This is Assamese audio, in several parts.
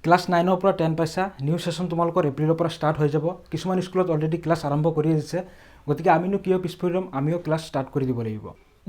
ক্লাছ 9ৰ পৰা 10 পাইছা নিউ সেশন তোমালোকৰ এপ্ৰিলৰ পৰা ষ্টাৰ্ট হৈ যাব কিছুমান স্কুলত অলৰেডি ক্লাছ আৰম্ভ কৰি দিছে গতিকে আমিনো কিয় পিছ পৰি ৰম আমিও ক্লাছ ষ্টাৰ্ট কৰি দিব লাগিব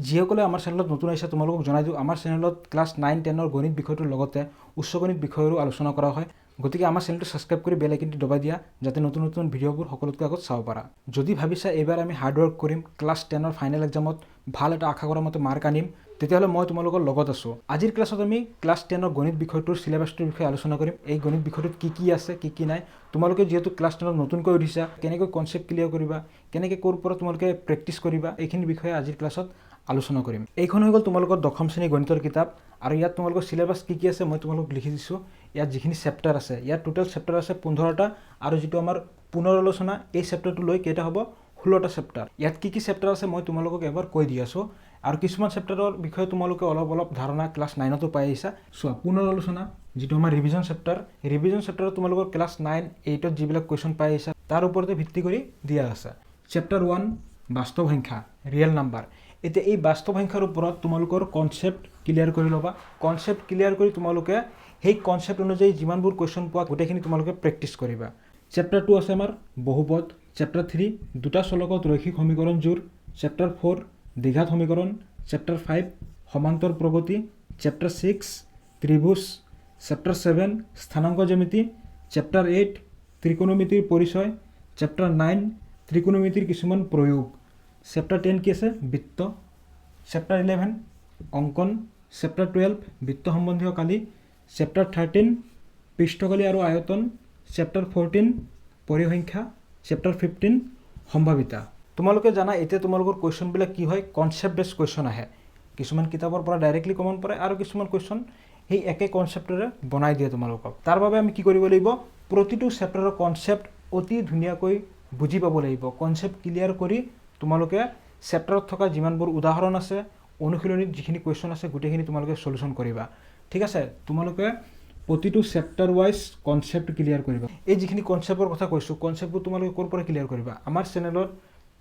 যিসকলে আমাৰ চেনেলত নতুন আহিছে তোমালোকক জনাই দিওঁ আমাৰ চেনেলত ক্লাছ 9 10ৰ গণিত বিষয়টোৰ লগতে উচ্চ গণিত বিষয়ৰো আলোচনা কৰা হয় গতিকে আমাৰ চেনেলটো সাবস্ক্ৰাইব কৰি বেল আইকনটো দবাই দিয়া যাতে নতুন নতুন ভিডিঅ'বোৰ সকলোতকৈ আগত চাব পাৰা যদি ভাবিছা এইবাৰ আমি হাৰ্ড ওয়াৰ্ক কৰিম ক্লাছ 10ৰ ফাইনেল এক্সামত ভাল এটা আশা কৰা মতে মাৰ্ক আনিম তেতিয়াহ'লে মই তোমালোকৰ লগত আছোঁ আজিৰ ক্লাছত আমি ক্লাছ 10ৰ গণিত বিষয়টোৰ সিলেবাছটোৰ বিষয়ে আলোচনা কৰিম এই গণিত বিষয়টোত কি আছে কি নাই তোমালোকে যেহেতু ক্লাছ 10ত নতুনকৈ উঠিছা কেনেকৈ কনসেপ্ট ক্লিয়াৰ কৰিবা কেনেকৈ কোৰ পৰা তোমালোকে প্ৰেক্টিছ কৰিবা এইখিনি বিষয়ে আজিৰ ক্লাছত আলোচনা কৰিম এইখন হৈ গ'ল তোমালোকৰ দশম শ্ৰেণী গণিতৰ কিতাপ আৰু ইয়াত তোমালোকৰ সিলেবাছ কি আছে মই তোমালোকক লিখি দিছোঁ ইয়াত যিখিনি চেপ্টাৰ আছে ইয়াত টোটাল চেপ্টাৰ আছে 15টা আৰু যেটো আমাৰ পুনৰ আলোচনা এই চেপ্টাৰটো লৈ কেইটা হ'ব 16টা চেপ্টাৰ ইয়াত কি চেপ্টাৰ আছে মই তোমালোকক এবাৰ কৈ দি আছোঁ আৰু কিছুমান চেপ্টাৰৰ বিষয়ে তোমালোকে অলপ ধাৰণা ক্লাছ 9তো পাই আহিছা সো পুনৰ আলোচনা যেটো আমাৰ ৰিভিজন চেপ্টাৰত তোমালোকৰ ক্লাছ 9 8ত যিবিলাক কোৱেশ্চন পাই আহিছা তাৰ ওপৰতে ভিত্তি কৰি দিয়া আছে চেপ্টাৰ 1 বাস্তৱ সংখ্যা ৰিয়েল নাম্বাৰ এতিয়া এই বাস্তৱ সংখ্যাৰ ওপৰত তোমালোকৰ কনসেপ্ট ক্লিয়াৰ কৰি ল'বা কনসেপ্ট ক্লিয়াৰ কৰি তোমালোকে সেই কনসেপ্ট অনুযায়ী যিমানবোৰ কোৱেশ্চন পোৱা গোটেইখিনি তোমালোকে প্ৰেক্টিছ কৰিবা চেপ্টাৰ 2 আছে আমাৰ বহুপদ চেপ্টাৰ 3 দুটা চলকত ৰৈখিক সমীকৰণ জোৰ চেপ্টাৰ 4 দ্বিঘাত সমীকৰণ চেপ্টাৰ 5 সমান্তৰ প্ৰগতি চেপ্টাৰ 6 ত্ৰিভুজ চেপ্টাৰ 7 স্থানাংক জ্যামিতি চেপ্টাৰ 8 ত্ৰিকোণমিতিৰ পৰিচয় চেপ্টাৰ 9 ত্ৰিকোণমিতিৰ কিছুমান প্ৰয়োগ চেপ্টাৰ 10 কি আছে বৃত্ত চেপ্টাৰ 11 অঙ্কন চেপ্টাৰ 12 বৃত্ত সম্বন্ধীয় কালি চেপ্টাৰ 13 পৃষ্ঠকালি আৰু আয়তন চেপ্টাৰ 14 পৰিসংখ্যা চেপ্টাৰ 15 সম্ভাৱিতা তোমালোকে জানা এতিয়া তোমালোকৰ কোৱেশ্চনবিলাক কি হয় কনসেপ্ট বেস কোৱেশ্চন আহে কিছুমান কিতাপৰ পৰা ডাইৰেক্টলি কমন পৰে আৰু কিছুমান কোৱেশ্চন এই একে কনসেপ্টৰে বনাই দিয়ে তোমালোকক তাৰ বাবে আমি কি কৰিব লাগিব প্ৰতিটো চেপ্টাৰৰ কনসেপ্ট অতি ধুনীয়াকৈ বুজি পাব লাগিব কনসেপ্ট ক্লিয়াৰ কৰি তোমালোকে চেপ্টাৰত থকা যিমানবোৰ উদাহৰণ আছে অনুশীলনীত যিখিনি কোৱেশ্চন আছে গোটেইখিনি তোমালোকে সলিউশন কৰিবা ঠিক আছে তোমালোকে প্ৰতিটো চেপ্টাৰ ওয়াইজ কনসেপ্ট ক্লিয়াৰ কৰিবা এই যিখিনি কনসেপ্টৰ কথা কৈছো কনসেপ্টবোৰ তোমালোকে ক'ৰ পৰা ক্লিয়াৰ কৰিবা আমাৰ চেনেলত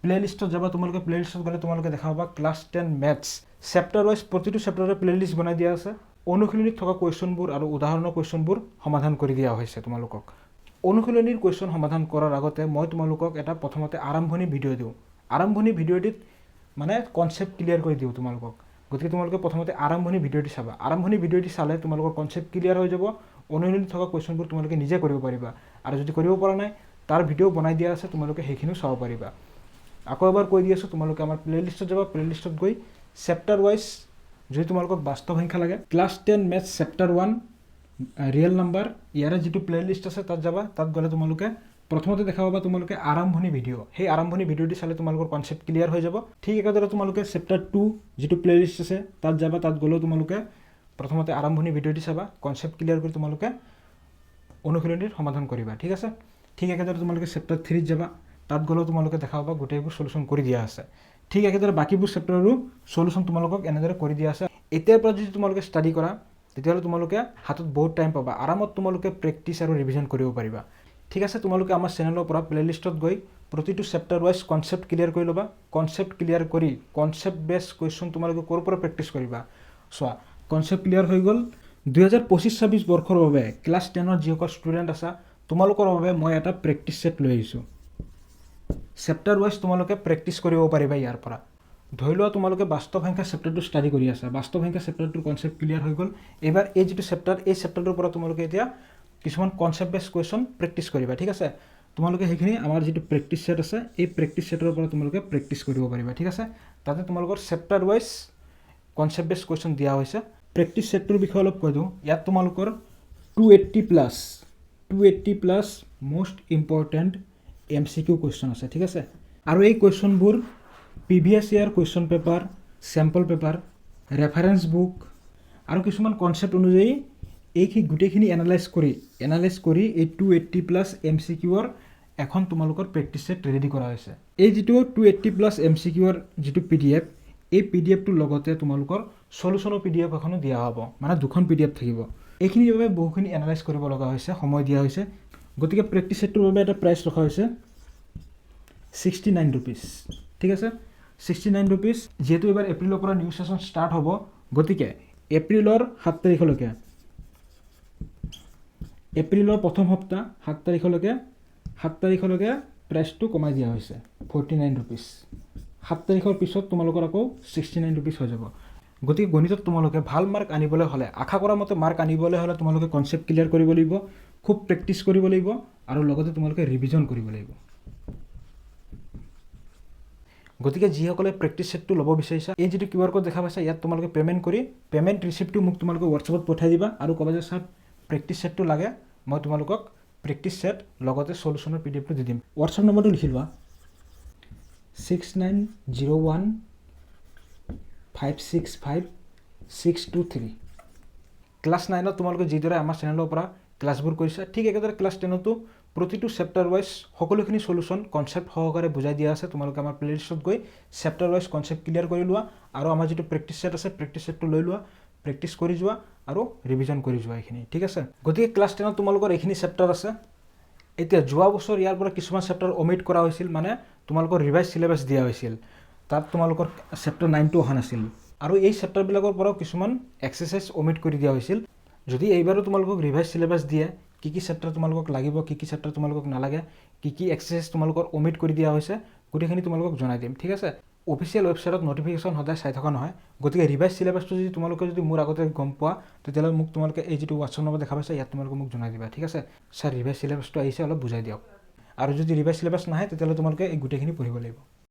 প্লেলিষ্টত যাবা তোমালোকে প্লেলিষ্টত গলে তোমালোকে দেখা পাবা ক্লাছ 10 ম্যাথছ চেপ্টাৰ ওয়াইজ প্ৰতিটো চেপ্টাৰৰ প্লেলিষ্ট বনাই দিয়া আছে অনুশীলনীত থকা কোৱেশ্চনবোৰ আৰু উদাহৰণৰ কোৱেশ্চনবোৰ সমাধান কৰি দিয়া হৈছে তোমালোকক অনুশীলনীৰ কোৱেশ্চন সমাধান কৰাৰ আগতে মই তোমালোকক এটা প্ৰথমতে আৰম্ভণি ভিডিঅ' দিওঁ আৰম্ভণি ভিডিঅ'টিত মানে কনসেপ্ট ক্লিয়াৰ কৰি দিওঁ তোমালোকক গতিকে তোমালোকে প্ৰথমতে আৰম্ভণি ভিডিঅ'টি চাবা আৰম্ভণি ভিডিঅ'টি চালে তোমালোকৰ কনসেপ্ট ক্লিয়াৰ হৈ যাব অনুশীলনীত থকা কোৱেশ্চনবোৰ তোমালোকে নিজে কৰিব পাৰিবা আৰু যদি কৰিব পৰা নাই তাৰ ভিডিঅ' বনাই দিয়া আছে তোমালোকে সেইখিনিও চাব পাৰিবা আকৌ এবাৰ কৈ দি আছোঁ তোমালোকে আমাৰ প্লেলিষ্টত যাবা প্লেলিষ্টত গৈ চেপ্টাৰ ওয়াইজ যদি তোমালোকক বাস্তৱ সংখ্যা লাগে class 10 maths chapter 1 real number ইয়াৰে যেটো প্লেলিষ্ট আছে তাত যাবা তাত গলে তোমালোকে প্ৰথমতে দেখা পাবা তোমালোকে আৰম্ভণি ভিডিঅ' সেই আৰম্ভণি ভিডিঅ'টি চালে তোমালোকৰ কনসেপ্ট ক্লিয়াৰ হৈ যাব ঠিক একেদৰে তোমালোকে চেপ্টাৰ 2 যেটো প্লেলিষ্ট আছে তাত যাবা তাত গলে তোমালোকে প্ৰথমতে আৰম্ভণি ভিডিঅ'টি চাবা কনসেপ্ট ক্লিয়াৰ কৰি তোমালোকে অনুশীলনীৰ সমাধান কৰিবা ঠিক আছে ঠিক একেদৰে তোমালোকে চেপ্টাৰ 3 যাবা তাত গলে তোমালোকে দেখা পাবা গোটেইবোৰ সলিউশন কৰি দিয়া আছে ঠিক একেদৰে বাকিবোৰ চেপ্টাৰৰো সলিউশন তোমালোকক এনেদৰে কৰি দিয়া আছে এতিয়াৰ পৰা যদি তোমালোকে ষ্টাডি কৰা তেতিয়াহ'লে তোমালোকে হাতত বহুত টাইম পাবা আৰামত তোমালোকে প্ৰেক্টিছ আৰু ৰিভিজন কৰিব পাৰিবা ঠিক আছে তোমালোকে আমাৰ চেনেলৰ পৰা প্লেলিষ্টত গৈ প্ৰতিটো চেপ্টাৰ ওয়াইজ কনসেপ্ট ক্লিয়াৰ কৰি ল'বা কনসেপ্ট ক্লিয়াৰ কৰি কনসেপ্ট বেস কোৱেশ্চন তোমালোকে ক'ৰ পৰা প্ৰেক্টিছ কৰিবা চোৱা কনসেপ্ট ক্লিয়াৰ হৈ গ'ল 2025-26 বৰ্ষৰ বাবে ক্লাছ 10ৰ যিসকল ষ্টুডেণ্ট আছে তোমালোকৰ বাবে মই এটা প্ৰেক্টিছ সেট লৈ আহিছোঁ চেপ্টাৰ ওয়াইজ তোমালোকে প্ৰেক্টিছ কৰিব পাৰিবা ইয়াৰ পৰা ধৰি লোৱা তোমালোকে বাস্তৱ সংখ্যা চেপ্টাৰটো ষ্টাডি কৰি আছা বাস্তৱ সংখ্যা চেপ্টাৰটোৰ কনসেপ্ট ক্লিয়াৰ হৈ গ'ল এবাৰ এই যেটো চেপ্টাৰ এই চেপ্টাৰটোৰ পৰা তোমালোকে এতিয়া কিছুমান কনসেপ্ট বেস কোৱেশ্চন প্ৰেক্টিছ কৰিবা ঠিক আছে তোমালোকে সেইখিনি আমাৰ যেটো প্ৰেক্টিছ সেট আছে এই প্ৰেক্টিছ সেটৰ পৰা তোমালোকে প্ৰেক্টিছ কৰিব পাৰিবা ঠিক আছে তাতে তোমালোকৰ chapter wise concept base question দিয়া হৈছে প্ৰেক্টিছ সেটটোৰ বিষয়ে অলপ কৈ দিওঁ ইয়াত তোমালোকৰ 280 plus most important MCQ question আছে ঠিক আছে আৰু এই কোৱেশ্চনবোৰ previous year question paper sample paper reference book আৰু কিছুমান কনসেপ্ট অনুযায়ী এই গোটেইখিনি এনালাইজ কৰি এই 280 প্লাস MCQ ৰ এখন তোমালোকৰ প্ৰেক্টিছ সেট ৰেডি কৰা হৈছে এই যেটো 280 প্লাস MCQ ৰ যেটো PDF এই PDF টোৰ লগতে তোমালোকৰ সলিউশনৰ PDF এখনো দিয়া হ'ব মানে দুখন PDF থাকিব এইখিনিৰ বাবে বহুখিনি এনালাইজ কৰিব লগা হৈছে সময় দিয়া হৈছে গতিকে প্ৰেক্টিছ সেটটোৰ বাবে এটা প্ৰাইস ৰখা হৈছে 69 rupees ঠিক আছে 69 rupees যেহেতু এবাৰ এপ্ৰিলৰ পৰা নিউ সেশন ষ্টাৰ্ট হ'ব গতিকে এপ্ৰিলৰ 7 তাৰিখলৈকে এপ্ৰিলৰ প্ৰথম সপ্তাহ 7 তাৰিখলৈকে প্ৰাইচটো কমাই দিয়া হৈছে 49 ৰুপিজ। 7 তাৰিখৰ পিছত তোমালোকৰ আকৌ 69 ৰুপিজ হৈ যাব। গতিকে গণিতত তোমালোকে ভাল মাৰ্ক আনিবলৈ হ'লে, আশা কৰা মতে মাৰ্ক আনিবলৈ হ'লে তোমালোকে কনচেপ্ট ক্লিয়াৰ কৰিব লাগিব, খুব প্ৰেক্টিচ কৰিব লাগিব আৰু লগতে তোমালোকে ৰিভিজন কৰিব লাগিব। গতিকে যিসকলে প্ৰেক্টিচ ছেটটো ল'ব বিচাৰিছা, এই যিটো QR কোড দেখা পাইছা ইয়াত তোমালোকে পে'মেণ্ট কৰি পে'মেণ্ট ৰিচিপ্টটো মোক তোমালোকে হোৱাটছএপত পঠাই দিবা আৰু ক'বা যে ছাৰ প্ৰেক্টিচ ছেটটো লাগে, মই তোমালোকক প্ৰেক্টিচ ছেট লগতে সলিউশ্যনৰ PDF টো দি দিম। হোৱাটছএপ নম্বৰটো লিখি লোৱা 6901565623। ক্লাছ 9ত তোমালোকে যিদৰে আমাৰ চেনেলৰ পৰা ক্লাছবোৰ কৰিছা, ঠিক একেদৰে ক্লাছ 10তো প্ৰতিটো চেপ্টাৰ ৱাইজ সকলোখিনি সলিউশ্যন কনচেপ্ট সহকাৰে বুজাই দিয়া আছে। তোমালোকে আমাৰ প্লেলিষ্টত গৈ চেপ্টাৰ ৱাইজ কনচেপ্ট ক্লিয়াৰ কৰি লোৱা আৰু আমাৰ যিটো প্ৰেক্টিচ ছেট আছে প্ৰেক্টিচ ছেটটো লৈ লোৱা, প্ৰেক্টিচ কৰি যোৱা আৰু ৰিভিজন কৰি যোৱা এইখিনি, ঠিক আছে। গতিকে ক্লাছ 10ত তোমালোকৰ এইখিনি চেপ্টাৰ আছে। এতিয়া যোৱা বছৰ ইয়াৰ পৰা কিছুমান চেপ্টাৰ অমিট কৰা হৈছিল, মানে তোমালোকৰ ৰিভাইজ চিলেবাছ দিয়া হৈছিল, তাত তোমালোকৰ চেপ্টাৰ 9টো অহা নাছিল আৰু এই চেপ্টাৰবিলাকৰ পৰাও কিছুমান এক্সাৰচাইজ অমিট কৰি দিয়া হৈছিল। যদি এইবাৰো তোমালোকক ৰিভাইজ চিলেবাছ দিয়ে, কি চেপ্টাৰ তোমালোকক লাগিব, কি চেপ্টাৰ তোমালোকক নালাগে, কি এক্সাৰচাইজ তোমালোকৰ অমিট কৰি দিয়া হৈছে, গোটেইখিনি তোমালোকক জনাই দিম, ঠিক আছে। অফিচিয়েল ৱেবছাইটত নটিফিকেশ্যন সদায় চাই থকা নহয়। গতিকে ৰিভাইজ চিলেবাছটো যদি তোমালোকে মোৰ আগতে গম পোৱা, তেতিয়াহ'লে মোক তোমালোকে এই যিটো হোৱাটছআপ নম্বৰ দেখা পাইছা ইয়াত তোমালোকে মোক জনাই দিবা, ঠিক আছে। ছাৰ ৰিভাইজ চিলেবাছটো আহিছে, অলপ বুজাই দিয়ক। আৰু যদি ৰিভাইজ চিলেবাছ নাহে তেতিয়াহ'লে তোমালোকে এই গোটেইখিনি পঢ়িব লাগিব।